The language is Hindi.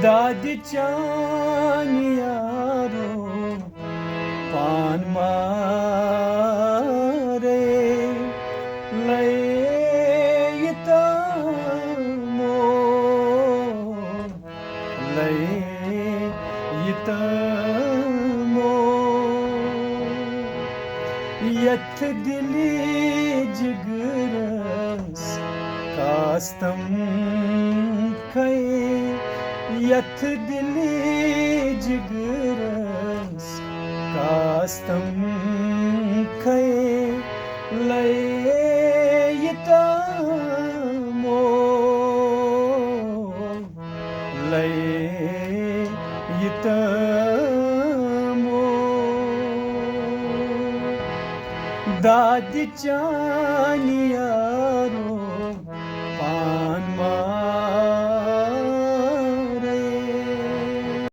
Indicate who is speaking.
Speaker 1: दादीच्यान यारो पान मारे लयता मोर लयता मोर यथ दिली जिगरस कास्तम खये यथ दिली जिगरस कास्तम खये लयता मोर लयता मोर दादीच्यान यारो